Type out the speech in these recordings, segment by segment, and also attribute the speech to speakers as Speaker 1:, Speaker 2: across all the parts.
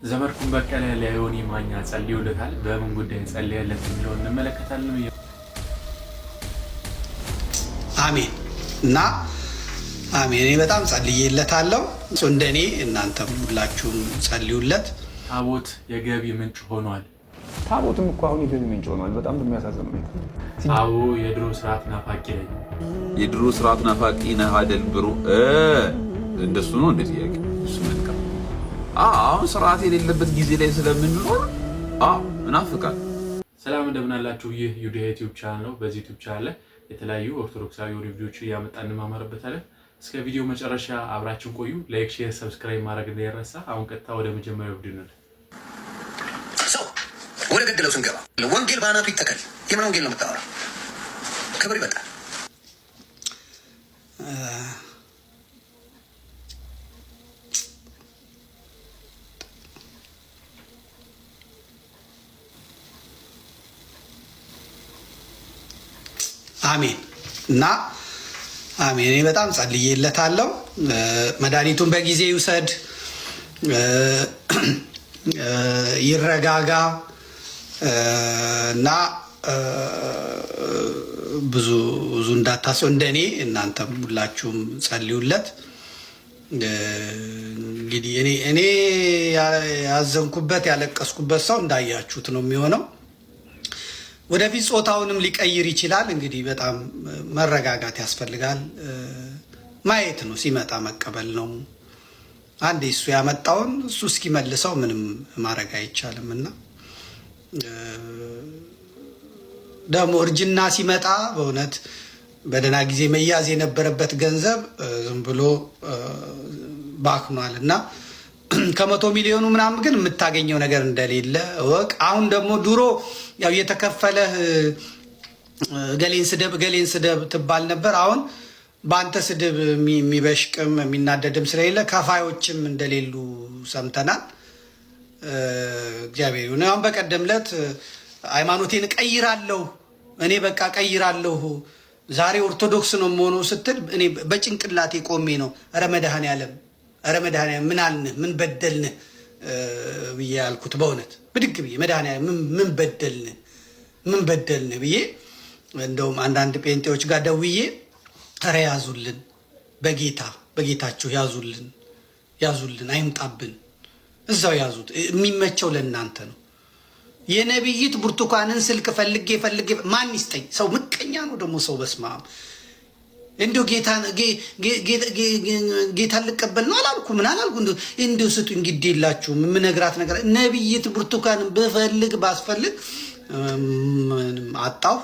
Speaker 1: ዘመድኩን በቀለ ለዮኒ ማኛ ጸልዩለታል። በምን ጉዳይ ጸልያለት የሚለው እንመለከታለን።
Speaker 2: አሜን እና አሜን። እኔ በጣም ጸልዬለታለሁ። እንደኔ እናንተም ሁላችሁም ጸልዩለት።
Speaker 1: ታቦት የገቢ ምንጭ ሆኗል።
Speaker 3: ታቦትም እኮ አሁን የገቢ ምንጭ ሆኗል። በጣም በሚያሳዝን ሁኔታ።
Speaker 1: አዎ የድሮ ስርዓት ናፋቂ ነኝ።
Speaker 4: የድሮ ስርዓት ናፋቂ ነህ አይደል ብሩ? እንደሱ ነው እንደዚህ ያቂ እሱ መልካም። አሁን ስርዓት የሌለበት ጊዜ ላይ ስለምንኖር እናፍቃል።
Speaker 1: ሰላም እንደምን አላችሁ? ይህ ዩዲያ ዩቲዩብ ቻናል ነው። በዚህ ዩቲዩብ ቻናል ላይ የተለያዩ ኦርቶዶክሳዊ ሪቪውዎችን እያመጣን እንማማርበታለን። እስከ ቪዲዮ መጨረሻ አብራችሁን ቆዩ። ላይክ፣ ሼር፣ ሰብስክራይብ ማድረግ እንዳይረሳ። አሁን ቀጥታ ወደ መጀመሪያው ቪዲዮ ነው።
Speaker 5: ሰው ወደ ገደለው ስንገባ ወንጌል ባናቱ ይተከል። የምን ወንጌል ነው የምታወራው? ክብር ይበጣል።
Speaker 2: አሜን እና አሜን። እኔ በጣም ጸልዬለታለሁ። መድኃኒቱን በጊዜ ይውሰድ፣ ይረጋጋ እና ብዙ እንዳታስብ እንደኔ እናንተም ሁላችሁም ጸልዩለት። እንግዲህ እኔ ያዘንኩበት ያለቀስኩበት ሰው እንዳያችሁት ነው የሚሆነው። ወደፊት ጾታውንም ሊቀይር ይችላል። እንግዲህ በጣም መረጋጋት ያስፈልጋል። ማየት ነው፣ ሲመጣ መቀበል ነው። አንዴ እሱ ያመጣውን እሱ እስኪመልሰው ምንም ማድረግ አይቻልም እና ደግሞ እርጅና ሲመጣ በእውነት በደህና ጊዜ መያዝ የነበረበት ገንዘብ ዝም ብሎ ባክኗል እና ከ100 ሚሊዮኑ ምናምን ግን የምታገኘው ነገር እንደሌለ እወቅ። አሁን ደግሞ ድሮ ያው የተከፈለህ ገሌን ስደብ ትባል ነበር። አሁን በአንተ ስድብ የሚበሽቅም የሚናደድም ስለሌለ ከፋዮችም እንደሌሉ ሰምተናል። እግዚአብሔር ይሁን። አሁን በቀደም ዕለት ሃይማኖቴን እቀይራለሁ እኔ በቃ እቀይራለሁ ዛሬ ኦርቶዶክስ ነው የምሆነው ስትል እኔ በጭንቅላቴ ቆሜ ነው ኧረ መድኃኔዓለም ምን አልንህ ምን በደልንህ ብዬ ያልኩት። በእውነት ብድግ ብዬ መድኃኔዓለም ምን በደልንህ ብዬ እንደውም አንዳንድ ጴንጤዎች ጋር ደውዬ ኧረ ያዙልን፣ በጌታችሁ ያዙልን፣ አይምጣብን፣ እዛው ያዙት። የሚመቸው ለእናንተ ነው። የነቢይት ብርቱካንን ስልክ ፈልጌ ማን ይስጠኝ? ሰው ምቀኛ ነው ደግሞ ሰው። በስመ አብ እንደው ጌታን ልቀበል ነው አላልኩ፣ ምን አላልኩ። እንደው ስጡኝ፣ እንግዲህ የላችሁም የምነግራት ነገር። ነቢይት ብርቱካንን ባስፈልግ አጣሁ።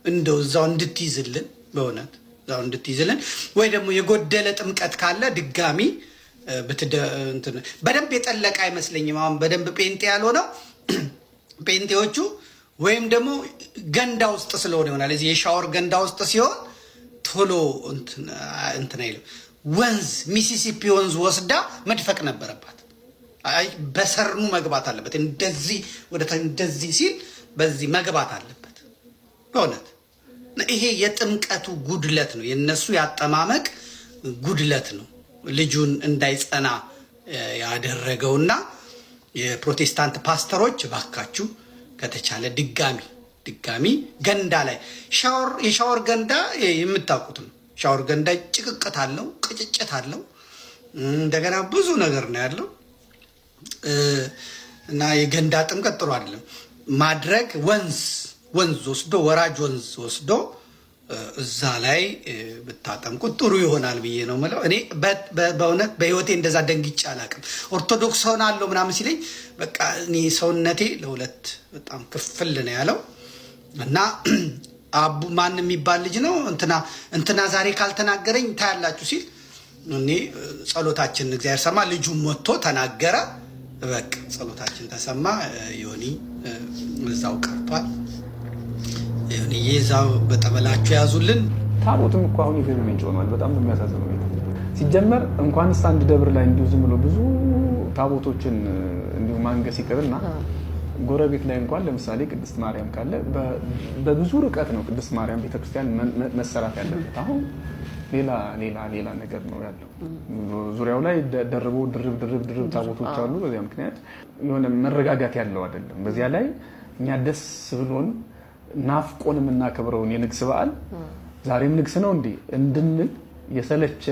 Speaker 2: እንደው እዛው እንድትይዝልን፣ በእውነት እዛው እንድትይዝልን፣ ወይ ደግሞ የጎደለ ጥምቀት ካለ ድጋሚ በደንብ የጠለቀ አይመስለኝም። አሁን በደንብ ጴንጤ ያልሆነው ጴንጤዎቹ ወይም ደግሞ ገንዳ ውስጥ ስለሆነ ይሆናል። እዚህ የሻወር ገንዳ ውስጥ ሲሆን ቶሎ እንትን አይልም። ወንዝ ሚሲሲፒ ወንዝ ወስዳ መድፈቅ ነበረባት። በሰርኑ መግባት አለበት። እንደዚህ ወደታች እንደዚህ ሲል በዚህ መግባት አለበት። በእውነት ይሄ የጥምቀቱ ጉድለት ነው። የነሱ ያጠማመቅ ጉድለት ነው ልጁን እንዳይጸና ያደረገውና የፕሮቴስታንት ፓስተሮች ባካችሁ ከተቻለ ድጋሚ ገንዳ ላይ የሻወር ገንዳ የምታውቁት ነው። ሻወር ገንዳ ጭቅቅት አለው፣ ቅጭጭት አለው፣ እንደገና ብዙ ነገር ነው ያለው እና የገንዳ ጥምቀት ጥሩ አይደለም ማድረግ። ወንዝ ወስዶ ወራጅ ወንዝ ወስዶ እዛ ላይ ብታጠምቁት ጥሩ ይሆናል ብዬ ነው የምለው። እኔ በእውነት በህይወቴ እንደዛ ደንግጬ አላውቅም። ኦርቶዶክስ ሆናለሁ ምናምን ሲለኝ በቃ እኔ ሰውነቴ ለሁለት በጣም ክፍል ነው ያለው እና አቡ ማን የሚባል ልጅ ነው እንትና ዛሬ ካልተናገረኝ ታያላችሁ ሲል እኔ ጸሎታችን እግዚአብሔር ሰማ። ልጁም ወጥቶ ተናገረ። በቃ ጸሎታችን ተሰማ። ዮኒ እዛው ቀርቷል። ዮኒ እዛው በጠበላችሁ ያዙልን።
Speaker 3: ታቦትም እኮ አሁን የገቢ ምንጭ ሆኗል። በጣም በሚያሳዝን ሁኔታ ሲጀመር እንኳንስ አንድ ደብር ላይ እንዲሁ ዝም ብሎ ብዙ ታቦቶችን እንዲሁ ማንገስ ይቅርና ጎረቤት ላይ እንኳን ለምሳሌ ቅድስት ማርያም ካለ በብዙ ርቀት ነው ቅድስት ማርያም ቤተክርስቲያን መሰራት ያለበት። አሁን ሌላ ነገር ነው ያለው። ዙሪያው ላይ ድርብ ታቦቶች አሉ። በዚያ ምክንያት የሆነ መረጋጋት ያለው አይደለም። በዚያ ላይ እኛ ደስ ብሎን ናፍቆን የምናከብረውን የንግስ በዓል ዛሬም ንግስ ነው እንዴ እንድንል የሰለቸ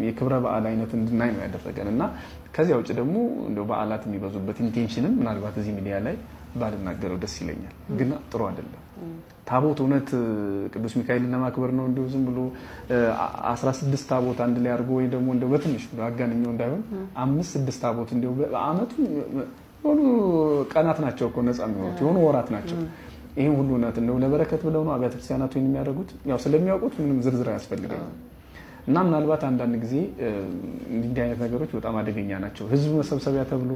Speaker 3: የክብረ በዓል አይነት እንድናይ ነው ያደረገን እና ከዚያ ውጭ ደግሞ እንደው በዓላት የሚበዙበት ኢንቴንሽንም ምናልባት እዚህ ሚዲያ ላይ ባልናገረው ደስ ይለኛል፣ ግን ጥሩ አይደለም። ታቦት እውነት ቅዱስ ሚካኤልን ለማክበር ነው እንደው ዝም ብሎ 16 ታቦት አንድ ላይ አድርጎ ወይ ደግሞ እንደው በትንሽ አጋንኛው እንዳይሆን 5-6 ታቦት እንደው በአመቱ የሆኑ ቀናት ናቸው እኮ ነፃ የሚሆኑት የሆኑ ወራት ናቸው። ይሄን ሁሉ እናት እንደው ለበረከት ብለው ነው አብያተ ክርስቲያናቱ የሚያደርጉት። ያው ስለሚያውቁት ምንም ዝርዝር አያስፈልግም እና ምናልባት አንዳንድ ጊዜ እንዲህ አይነት ነገሮች በጣም አደገኛ ናቸው። ህዝብ መሰብሰቢያ ተብሎ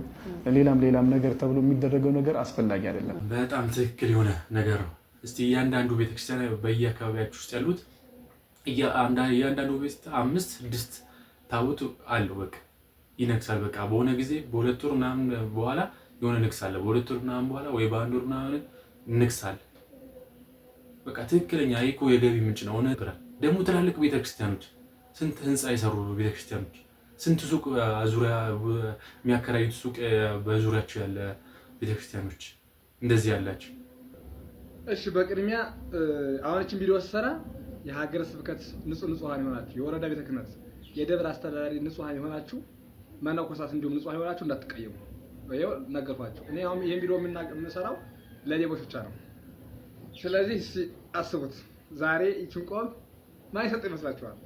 Speaker 3: ሌላም ነገር ተብሎ የሚደረገው ነገር አስፈላጊ አይደለም።
Speaker 1: በጣም ትክክል የሆነ ነገር ነው። እስቲ እያንዳንዱ ቤተክርስቲያን በየአካባቢያችሁ ውስጥ ያሉት እያንዳንዱ ቤት 5-6 ታቦት አለው። በቃ ይነግሳል። በቃ በሆነ ጊዜ በሁለት ወር ምናምን በኋላ የሆነ ንግስ አለ። በሁለት ወር ምናምን በኋላ ወይ በአንድ ወር ምናምን ንግስ አለ። በቃ ትክክለኛ እኮ የገቢ ምንጭ ነው። ሆነ ደግሞ ትላልቅ ቤተክርስቲያኖች ስንት ህንፃ የሰሩ ቤተክርስቲያኖች ስንት ሱቅ ዙሪያ የሚያከራዩት ሱቅ በዙሪያቸው ያለ ቤተክርስቲያኖች እንደዚህ ያላቸው።
Speaker 6: እሺ በቅድሚያ አሁን እቺን ቪዲዮ ስሰራ የሀገረ ስብከት ንጹሃን ይሆናችሁ፣ የወረዳ ቤተ ክህነት የደብር አስተዳዳሪ ንጹሃን ይሆናችሁ፣ መነኮሳት እንዲሁም ንጹሃን ይሆናችሁ እንዳትቀየሙ ይኸው ነገርኳችሁ። እኔ አሁን ይሄን ቪዲዮ የምሰራው ለሌቦች ብቻ ነው። ስለዚህ አስቡት፣ ዛሬ ይችን ቆብ ማን ይሰጥ ይመስላችኋል?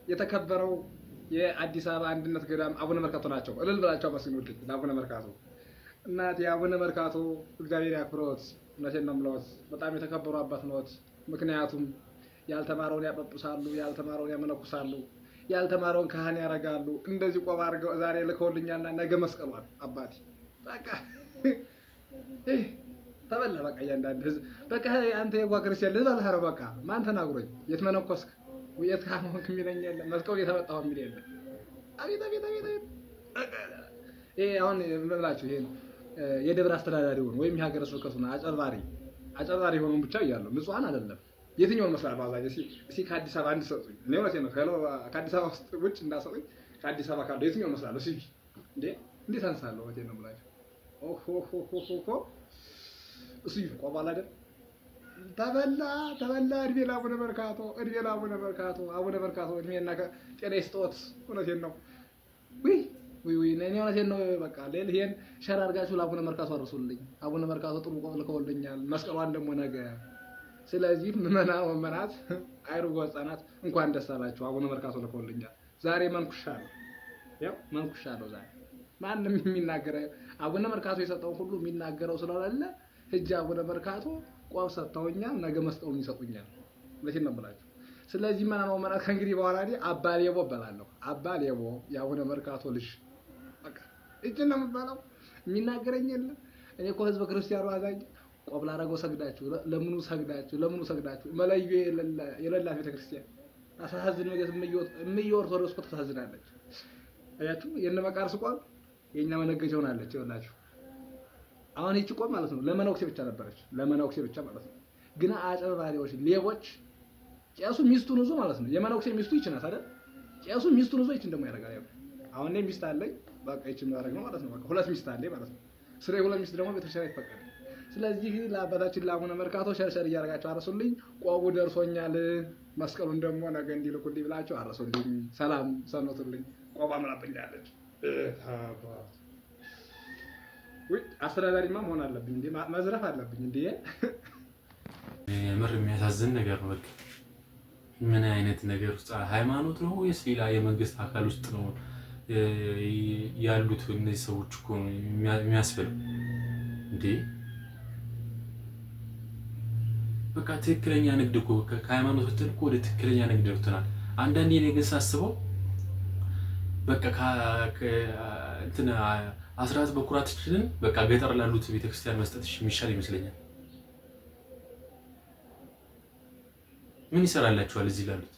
Speaker 6: የተከበረው የአዲስ አበባ አንድነት ገዳም አቡነ መርካቶ ናቸው። እልል ብላችሁ አመስግኑልኝ ለአቡነ መርካቶ። እናቴ አቡነ መርካቶ እግዚአብሔር ያክብሮት። እውነቴን ነው የምለዎት፣ በጣም የተከበሩ አባት ነዎት። ምክንያቱም ያልተማረውን ያጠጡሳሉ፣ ያልተማረውን ያመነኩሳሉ፣ ያልተማረውን ካህን ያረጋሉ። እንደዚህ ቆብ አድርገው ዛሬ ልከውልኛልና ነገ መስቀሏል አባቴ። በቃ ተበላ በቃ እያንዳንዱ ህዝብ በቃ አንተ የጓ ክርስቲያን ልበል ሀረ በቃ ማን ተናግሮኝ የት መነኮስክ የት ካህንክ የሚለኝ የለም፣ መስቀሉ የተመጣው የሚል የለም። አቤት አቤት አቤት አቤት። ይሄ አሁን ምላችሁ ይሄ የደብር አስተዳዳሪውን ወይም የሀገረ ስብከቱን አጨርባሪ የሆነውን ብቻ እያለሁ ንጹሃን አይደለም። የትኛውን መስላል ባዛኝ እስኪ ከአዲስ አበባ አንድ ሰጡኝ። እኔ እውነቴን ነው ከአዲስ አበባ ውስጥ ውጭ እንዳሰጡኝ ከአዲስ አበባ ካለው የትኛውን መስላለሁ? እስኪ እንዴት አንሳለሁ? እውነቴን ነው የምላችሁ። ኦሆ እሱ ቆባል አይደል? ተበላ። እድሜ ለአቡነ መርካቶ፣ እድሜ ለአቡነ መርካቶ። አቡነ መርካቶ እድሜና ጤና ይስጥዎት። እውነቴን ነው። እኔ እውነቴን ነው። በቃ ይሄን ሸር አድርጋችሁ ለአቡነ መርካቶ አድርሱልኝ። አቡነ መርካቶ ጥሩ ቆብ ልከውልኛል፣ መስቀሏን ደግሞ ነገ። ስለዚህ ምዕመናት አይሩጎ ህፃናት እንኳን ደስ አላችሁ፣ አቡነ መርካቶ ልከውልኛል። ዛሬ መንኩሻለሁ። ዛሬ ማንም የሚናገረው አቡነ መርካቶ የሰጠውን ሁሉ የሚናገረው ስለሌለ ህጅ አቡነ መርካቶ ቆብ ሰጥተውኛል፣ ነገ መስቀሉን ይሰጡኛል። ለዚህ ነው ብላችሁ። ስለዚህ መናት ከእንግዲህ በኋላ አባ ሌቦ እበላለሁ። አባ ሌቦ የአቡነ መርካቶ ልጅ በቃ እጅን ነው የምባለው። የሚናገረኝ የለም። እኔ እኮ ህዝበ ክርስቲያኑ አዛኝ ቆብ ላደረገው ሰግዳችሁ ለምኑ ሰግዳችሁ መለዩ የሌላት ቤተክርስቲያን አሳዝን። እምዬ ኦርቶዶክስ እኮ ታሳዝናለች። አያችሁ የእነ መቃርስ ቆብ የእኛ መነገጃ ሆናለች። ይኸውላችሁ አሁን ይቺ ቆብ ማለት ነው ለመነኩሴ ብቻ ነበረች፣ ለመነኩሴ ብቻ ማለት ነው። ግን አጨበርባሪዎች፣ ሌቦች ቄሱ ሚስቱን ይዞ ማለት ነው። የመነኩሴ ሚስቱ ይቺ ናት አይደል? ቄሱ ሚስቱን ይዞ ይቺን ደግሞ ያደርጋል። ያው አሁን እኔ ሚስት አለኝ፣ በቃ ይቺን ማድረግ ነው ማለት ነው። በቃ ሁለት ሚስት አለኝ ማለት ነው። ስለ ሁለት ሚስት ደግሞ ቤተክርስቲያን አይፈቀድም። ስለዚህ ለአባታችን ለአቡነ መርካቶ ሸርሸር እያደረጋችሁ አረሱልኝ። ቆቡ ደርሶኛል፣ መስቀሉን ደግሞ ነገ እንዲልኩልኝ ብላችሁ አረሱልኝ። ሰላም ሰኖቱልኝ። ቆባ ምራብኛለች። አስተዳዳሪማ መሆን አለብኝ እንዴ? መዝረፍ አለብኝ እንዴ?
Speaker 1: የምር የሚያሳዝን ነገር ነው። በቃ ምን አይነት ነገር ውስጥ ሃይማኖት ነው ወይስ ሌላ የመንግስት አካል ውስጥ ነው ያሉት እነዚህ ሰዎች? እኮ የሚያስፈል እንዴ! በቃ ትክክለኛ ንግድ እኮ ከሃይማኖት ወጥተን እኮ ወደ ትክክለኛ ንግድ ወጥተናል። አንዳንዴ እኔ ግን ሳስበው በቃ እንትን አስራት በኩራትችንን በቃ ገጠር ላሉት ቤተክርስቲያን መስጠት የሚሻል ይመስለኛል። ምን ይሰራላችኋል እዚህ ላሉት?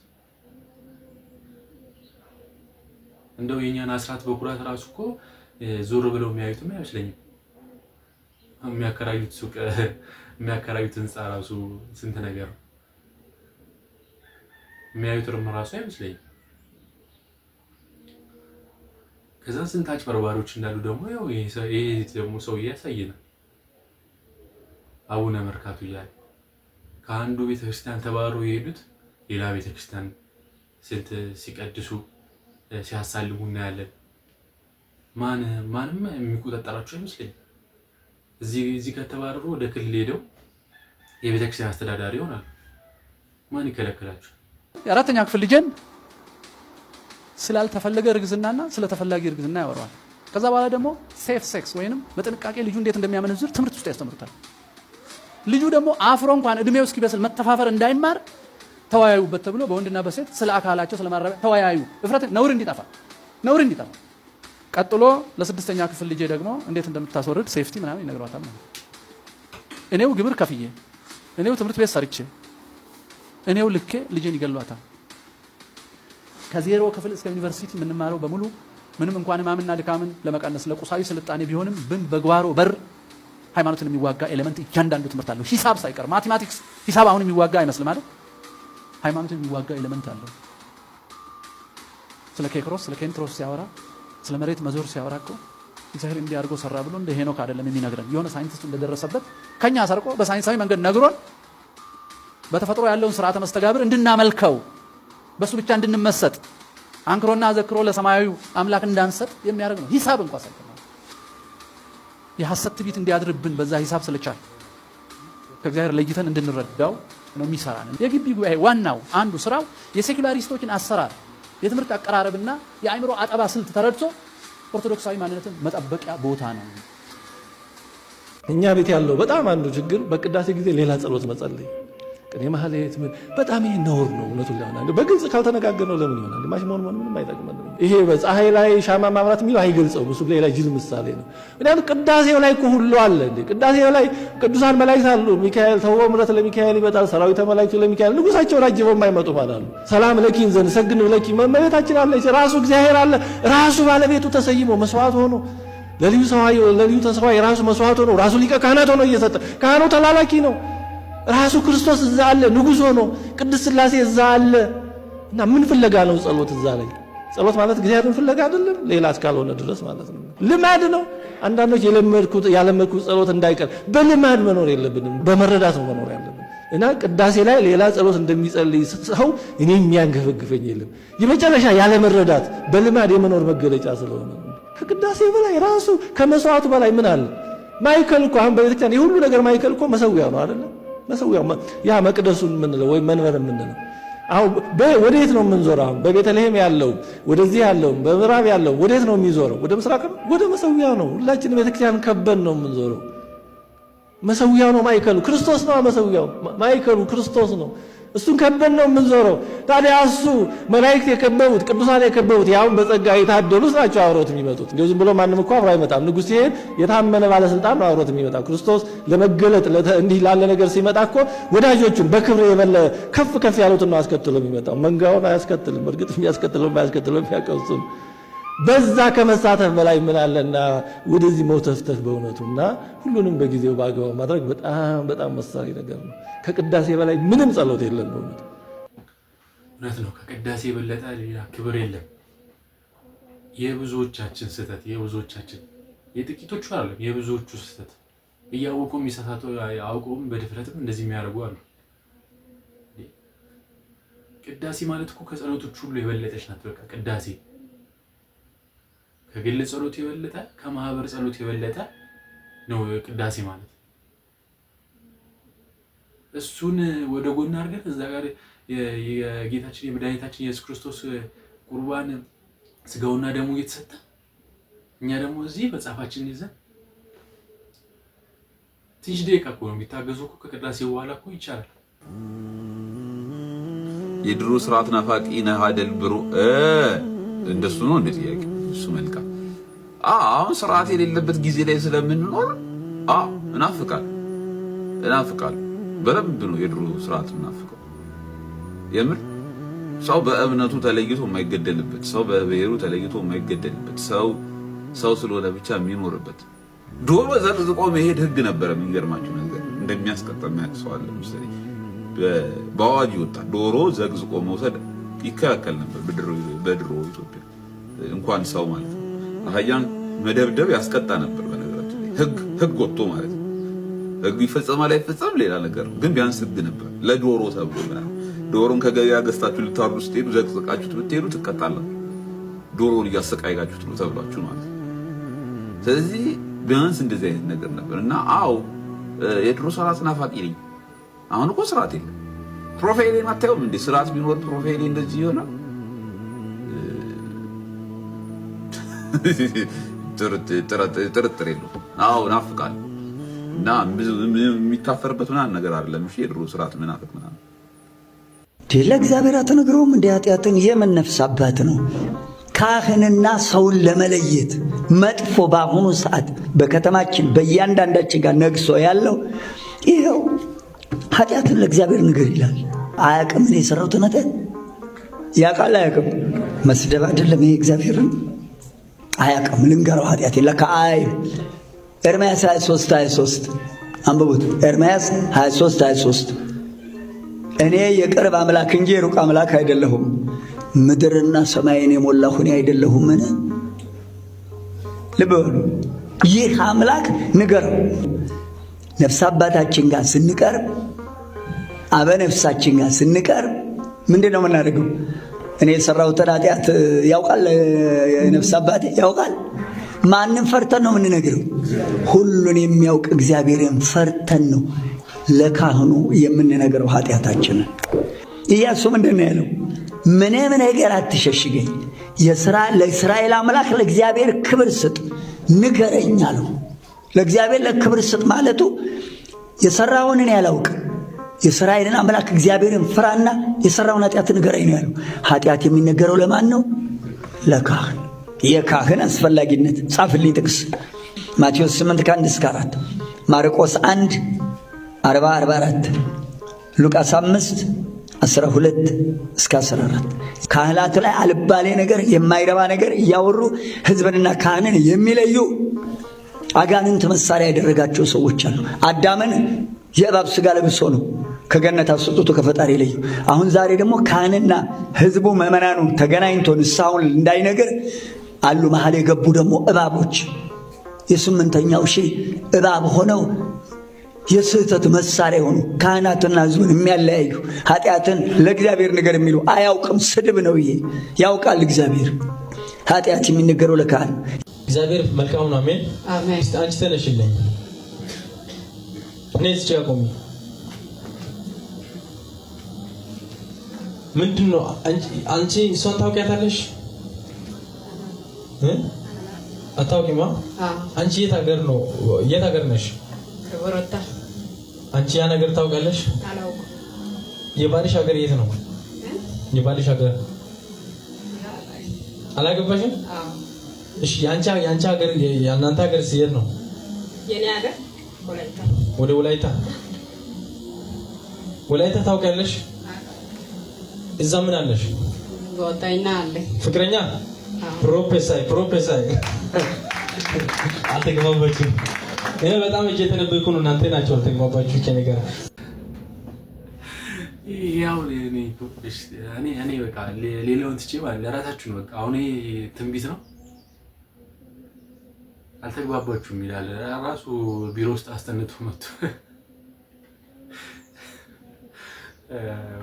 Speaker 1: እንደው የኛን አስራት በኩራት ራሱ እኮ ዞር ብለው የሚያዩትም አይመስለኝም። የሚያከራዩት ሱቅ የሚያከራዩት ህንፃ ራሱ ስንት ነገር ነው። የሚያዩት ራሱ አይመስለኝም። ከዛ ስንት አጭበርባሪዎች እንዳሉ ደግሞ ያው ይሄ ደግሞ ሰውዬ ያሳየናል። አቡነ መርካቶ እያለ ከአንዱ ቤተክርስቲያን ተባረው የሄዱት ሌላ ቤተክርስቲያን ስንት ሲቀድሱ ሲያሳልሙ እናያለን። ማንም የሚቆጣጠራቸው አይመስለኝም። እዚህ ከተባረሩ ወደ ክልል ሄደው የቤተክርስቲያን አስተዳዳሪ ይሆናሉ። ማን ይከለክላቸው?
Speaker 7: የአራተኛ ክፍል ልጅን ስላልተፈለገ እርግዝናና ስለተፈላጊ እርግዝና ያወራዋል። ከዛ በኋላ ደግሞ ሴፍ ሴክስ ወይንም በጥንቃቄ ልጁ እንዴት እንደሚያመነዝር ትምህርት ውስጥ ያስተምሩታል። ልጁ ደግሞ አፍሮ እንኳን እድሜው እስኪበስል መተፋፈር እንዳይማር ተወያዩበት ተብሎ በወንድና በሴት ስለ አካላቸው ስለማረቢያ ተወያዩ። እፍረት ነውር እንዲጠፋ ቀጥሎ ለስድስተኛ ክፍል ልጄ ደግሞ እንዴት እንደምታስወርድ ሴፍቲ ምናምን ይነግሯታል ማለት ነው። እኔው ግብር ከፍዬ እኔው ትምህርት ቤት ሰርቼ እኔው ልኬ ልጄን ይገሏታል። ከዜሮ ክፍል እስከ ዩኒቨርሲቲ የምንማረው በሙሉ ምንም እንኳን ሕማምና ድካምን ለመቀነስ ለቁሳዊ ስልጣኔ ቢሆንም በጓሮ በር ሃይማኖትን የሚዋጋ ኤሌመንት እያንዳንዱ ትምህርት አለው። ሂሳብ ሳይቀር ማቴማቲክስ ሂሳብ አሁን የሚዋጋ አይመስልም አይደል? ሃይማኖትን የሚዋጋ ኤሌመንት አለው። ስለ ኬክሮስ ስለ ኬንትሮስ ሲያወራ ስለ መሬት መዞር ሲያወራ እኮ እግዚአብሔር እንዲህ አድርጎ ሰራ ብሎ እንደ ሄኖክ አይደለም የሚነግረን። የሆነ ሳይንቲስት እንደደረሰበት ከኛ ሰርቆ በሳይንሳዊ መንገድ ነግሮን በተፈጥሮ ያለውን ስርዓተ መስተጋብር እንድናመልከው በሱ ብቻ እንድንመሰጥ አንክሮና ዘክሮ ለሰማያዊ አምላክ እንዳንሰጥ የሚያደርግ ነው። ሂሳብ እንኳን ሳይቀር የሐሰት ትዕቢት እንዲያድርብን በዛ ሂሳብ ስለቻል ከእግዚአብሔር ለይተን እንድንረዳው ነው የሚሰራን። የግቢ ጉባኤ ዋናው አንዱ ስራው የሴኩላሪስቶችን አሰራር የትምህርት አቀራረብና የአእምሮ አጠባ ስልት ተረድቶ ኦርቶዶክሳዊ ማንነትን መጠበቂያ ቦታ ነው።
Speaker 8: እኛ ቤት ያለው በጣም አንዱ ችግር በቅዳሴ ጊዜ ሌላ ጸሎት መጸለይ ቅኔ ማህሌት በጣም ይሄ ነውር ነው። እውነቱን ለማለት በግልጽ ካልተነጋገርነው ለምን ይሆናል? ማሽሞንሞን ምንም አይጠቅመንም። ይሄ በፀሐይ ላይ ሻማ ማብራት የሚለው አይገልጸውም። እሱ ሌላ ጅል ምሳሌ ነው። ምክንያቱም ቅዳሴው ላይ እኮ ሁሉ አለ እንዴ። ቅዳሴው ላይ ቅዱሳን መላእክት አሉ። ሚካኤል ተወ ምሕረት ለሚካኤል ይመጣል፣ ሰራዊተ መላእክቱ ለሚካኤል ንጉሳቸውን አጅበው የማይመጡ ማለት ነው። ሰላም ለኪን ዘን ሰግድ ለኪ መመለታችን አለች። ራሱ እግዚአብሔር አለ። ራሱ ባለቤቱ ተሰይሞ መስዋዕት ሆኖ ለልዩ ተሰዋ የራሱ መስዋዕት ሆኖ ራሱ ሊቀ ካህናት ሆኖ እየሰጠ ካህኑ ተላላኪ ነው። ራሱ ክርስቶስ እዛ አለ ንጉሥ ሆኖ ቅድስት ሥላሴ እዛ አለ እና ምን ፍለጋ ነው ጸሎት? እዛ ላይ ጸሎት ማለት እግዚአብሔርን ፍለጋ አይደለም፣ ሌላ እስካልሆነ ድረስ ማለት ነው። ልማድ ነው። አንዳንዶች ያለመድኩት ጸሎት እንዳይቀር በልማድ መኖር የለብንም፣ በመረዳት ነው መኖር ያለብን። እና ቅዳሴ ላይ ሌላ ጸሎት እንደሚጸልይ ሰው እኔ የሚያንገፈግፈኝ የለም። የመጨረሻ ያለመረዳት በልማድ የመኖር መገለጫ ስለሆነ ከቅዳሴ በላይ ራሱ ከመስዋዕቱ በላይ ምን አለ? ማይከል እኮ አሁን በቤተክርስቲያን የሁሉ ነገር ማይከል እኮ መሰዊያው ነው አይደል? መሰዊያው ያ መቅደሱን የምንለው ወይም መንበር የምንለው አሁን ወዴት ነው የምንዞረው? አሁን በቤተልሔም ያለው ወደዚህ ያለው በምዕራብ ያለው ወዴት ነው የሚዞረው? ወደ ምስራቅ ነው፣ ወደ መሰዊያው ነው። ሁላችንም ቤተክርስቲያን ከበን ነው የምንዞረው። መሰዊያው ነው ማይከሉ፣ ክርስቶስ ነው መሰዊያው፣ ማይከሉ ክርስቶስ ነው። እሱን ከበን ነው የምንዞረው። ታዲያ እሱ መላእክት የከበቡት ቅዱሳን የከበቡት ያውን በጸጋ የታደሉት ናቸው አብረውት የሚመጡት። እንደው ዝም ብሎ ማንም እኮ አብሮ አይመጣም። ንጉሥ ሲሄድ የታመነ ባለስልጣን ነው አብሮት የሚመጣ። ክርስቶስ ለመገለጥ እንዲህ ላለ ነገር ሲመጣ እኮ ወዳጆቹን በክብር የበለ ከፍ ያሉትን ነው አስከትሎ የሚመጣው። መንጋውን አያስከትልም። እርግጥ የሚያስከትለው የሚያቀውሱን በዛ ከመሳተፍ በላይ ምን አለና ወደዚህ መውተፍተፍ በእውነቱና ሁሉንም በጊዜው ባገባው ማድረግ በጣም በጣም መሳሪ ነገር ነው። ከቅዳሴ በላይ ምንም ጸሎት የለም።
Speaker 1: እውነት ነው። ከቅዳሴ የበለጠ ሌላ ክብር የለም። የብዙዎቻችን ስህተት የጥቂቶቹ አይደለም፣ የብዙዎቹ ስህተት እያወቁም የሚሳሳቱ አውቀውም በድፍረትም እንደዚህ የሚያደርጉ አሉ። ቅዳሴ ማለት እኮ ከጸሎቶች ሁሉ የበለጠች ናት። በቃ ቅዳሴ ከግል ጸሎት የበለጠ ከማህበር ጸሎት የበለጠ ነው ቅዳሴ ማለት። እሱን ወደ ጎን አድርገን እዛ ጋር የጌታችን የመድኃኒታችን የኢየሱስ ክርስቶስ ቁርባን ስጋውና ደሙ እየተሰጠ እኛ ደግሞ እዚህ መጽሐፋችንን ይዘን ትንሽ ደቂቃ እኮ ነው የሚታገዙ እኮ ከቅዳሴ በኋላ እኮ ይቻላል።
Speaker 4: የድሮ ስርዓት ናፋቂ ነህ አይደል ብሩ? እንደሱ ነው እንዴ ጥያቄ? እሱ መልካም። አሁን ስርዓት የሌለበት ጊዜ ላይ ስለምንኖር እናፍቃል። በደንብ ነው የድሮ ስርዓት እናፍቀው። የምር ሰው በእምነቱ ተለይቶ የማይገደልበት፣ ሰው በብሔሩ ተለይቶ የማይገደልበት፣ ሰው ስለሆነ ብቻ የሚኖርበት ዶሮ ዘርዝቆ መሄድ ህግ ነበረ። የሚገርማችሁ ነገር እንደሚያስቀጣ የሚያውቅ ሰው አለ መሰለኝ። በአዋጅ ወጣ። ዶሮ ዘግዝቆ መውሰድ ይከለከል ነበር በድሮ ኢትዮጵያ። እንኳን ሰው ማለት ነው አህያን መደብደብ ያስቀጣ ነበር። በነገራችን ላይ ህግ ወጥቶ ማለት ነው። ህግ ይፈጸማል አይፈጸም ሌላ ነገር ነው፣ ግን ቢያንስ ህግ ነበር ለዶሮ ተብሎ ማለት ነው። ዶሮን ከገበያ ገዝታችሁ ልታርዱ ስትሄዱ ዘቅዝቃችሁት ብትሄዱ ትቀጣላችሁ። ዶሮን እያሰቃያችሁት ነው ተብላችሁ ማለት ነው። ስለዚህ ቢያንስ እንደዚህ አይነት ነገር ነበር እና የድሮ ስርዓት ናፋቂ ነኝ። አሁን እኮ ስርዓት የለም። ፕሮፋይሌን አታየውም እንዴ? ስርዓት ቢኖር ፕሮፋይሌ እንደዚህ ይሆናል? ጥርጥር የለውም። ናፍቃል እና የሚታፈርበት ምናምን ነገር አይደለም። እሺ የድሮ ስርዓት ምናፍቅ ምናምን
Speaker 9: ለእግዚአብሔር አትነግረውም እንደ ኃጢአትን የምን ነፍስ አባት ነው? ካህንና ሰውን ለመለየት መጥፎ በአሁኑ ሰዓት በከተማችን በእያንዳንዳችን ጋር ነግሶ ያለው ይኸው ኃጢአትን ለእግዚአብሔር ንገር ይላል። አያውቅም። እኔ የሰራሁትን ኃጢአት ያውቃል። አያውቅም። መስደብ አይደለም ይሄ እግዚአብሔርን አያውቅም። ልንገረው ኃጢአቴን ለካ አይም። ኤርምያስ 23 አንብቡት። ኤርምያስ 23 እኔ የቅርብ አምላክ እንጂ የሩቅ አምላክ አይደለሁም፣ ምድርና ሰማይን የሞላሁ እኔ አይደለሁምን? ልብ በሉ። ይህ አምላክ ንገረው። ነፍስ አባታችን ጋር ስንቀርብ፣ አበነፍሳችን ጋር ስንቀርብ ምንድን ነው የምናደርገው? እኔ የሰራሁትን ኃጢአት ያውቃል ነፍስ አባቴ ያውቃል። ማንም ፈርተን ነው የምንነግረው? ሁሉን የሚያውቅ እግዚአብሔርን ፈርተን ነው ለካህኑ የምንነግረው ኃጢአታችንን። ኢያሱ ምንድን ነው ያለው? ምንም ነገር አትሸሽገኝ፣ ለእስራኤል አምላክ ለእግዚአብሔር ክብር ስጥ ንገረኝ አለው። ለእግዚአብሔር ለክብር ስጥ ማለቱ የሰራውን እኔ አላውቅም፣ የእስራኤልን አምላክ እግዚአብሔርን ፍራና የሰራውን ኃጢአት ንገረኝ ነው ያለው። ኃጢአት የሚነገረው ለማን ነው? ለካህን። የካህን አስፈላጊነት ጻፍልኝ ጥቅስ ማቴዎስ 8:1-4፣ ማርቆስ 1:40-44፣ ሉቃስ 5:12-14። ካህናት ላይ አልባሌ ነገር የማይረባ ነገር እያወሩ ሕዝብንና ካህንን የሚለዩ አጋንንት መሳሪያ ያደረጋቸው ሰዎች አሉ። አዳምን የእባብ ስጋ ለብሶ ነው ከገነት አስወጥቶ ከፈጣሪ ለዩ። አሁን ዛሬ ደግሞ ካህንና ሕዝቡ ምዕመናኑ ተገናኝቶ ንስሐውን እንዳይነገር አሉ መሀል የገቡ ደግሞ እባቦች። የ8ኛው ሺህ እባብ ሆነው የስህተት መሳሪያ ሆኑ ካህናትና ሕዝቡን የሚያለያዩ ኃጢአትን ለእግዚአብሔር ነገር የሚሉ አያውቅም። ስድብ ነው ይሄ። ያውቃል እግዚአብሔር። ኃጢአት የሚነገረው ለካህን።
Speaker 10: እግዚአብሔር መልካም ነው። አሜን አሜን። አንቺ ተነሽልኝ። እኔ እዚህ ቆሜ ምንድነው? አንቺ እሷን ታውቂያታለሽ? አታውቂማ? አንቺ የት ሀገር ነው? የት ሀገር ነሽ? ወረታ። አንቺ ያ ነገር ታውቃለሽ? አላውቅም። የባልሽ ሀገር የት ነው? የባልሽ ሀገር አላገባሽም? አዎ። እሺ ያንቺ ሀገር የእናንተ ሀገር የት ነው? የኔ ሀገር ወላይታ። ወደ ወላይታ ታውቂያለሽ? እዛ ምን አለሽ? ጓደኛ አለ። ፍቅረኛ? ፕሮፌሰር አልተግባባችሁም? እኔ በጣም እየተነበይኩ ነው። እናንተ ናቸው አልተግባባችሁ ከኔ ጋር።
Speaker 1: ያው እኔ በቃ ሌላውን ትቼ ማለት ለራሳችሁ ነው። በቃ አሁን ትንቢት ነው። አልተግባባችሁም ይላል ራሱ ቢሮ ውስጥ አስተንቶ መጥቶ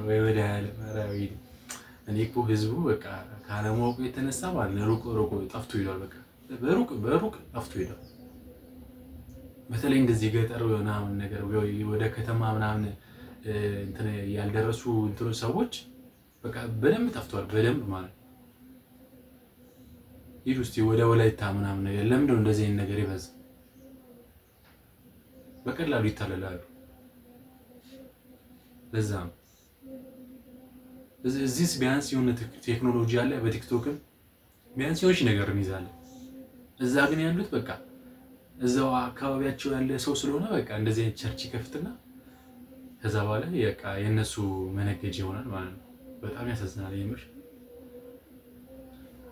Speaker 1: ወይ ወደ አለማራዊ እኔ እኮ ህዝቡ በቃ ካለማወቁ የተነሳ ማለት ሩቅ ጠፍቶ ይሏል። በቃ በሩቅ ጠፍቶ ይሏል። በተለይ እንደዚህ ገጠር ምናምን ነገር ወደ ከተማ ምናምን እንትን ያልደረሱ እንትኖች ሰዎች በቃ በደንብ ጠፍቷል። በደንብ ማለት ይህ ውስጥ ወደ ወላይታ ምናምን ነገር ለምንድነው እንደዚህ አይነት ነገር ይበዛ? በቀላሉ ይታለላሉ። ለዛም እዚህስ ቢያንስ የሆነ ቴክኖሎጂ አለ። በቲክቶክም ቢያንስ የሆነች ነገር እንይዛለን። እዛ ግን ያሉት በቃ እዛው አካባቢያቸው ያለ ሰው ስለሆነ በቃ እንደዚህ አይነት ቸርች ይከፍትና ከዛ በኋላ በቃ የነሱ መነገጃ ይሆናል ማለት ነው። በጣም ያሳዝናል። የምር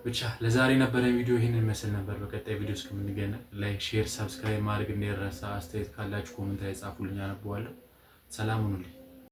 Speaker 1: ብቻ ለዛሬ የነበረን ቪዲዮ ይሄንን መስል ነበር። በቀጣይ ቪዲዮ እስከምንገናኝ ላይክ፣ ሼር፣ ሰብስክራይብ ማድረግ እንዳይረሳ። አስተያየት ካላችሁ ኮሜንት ላይ ጻፉልኝ፣ አነባዋለሁ። ሰላም ሁኑልኝ።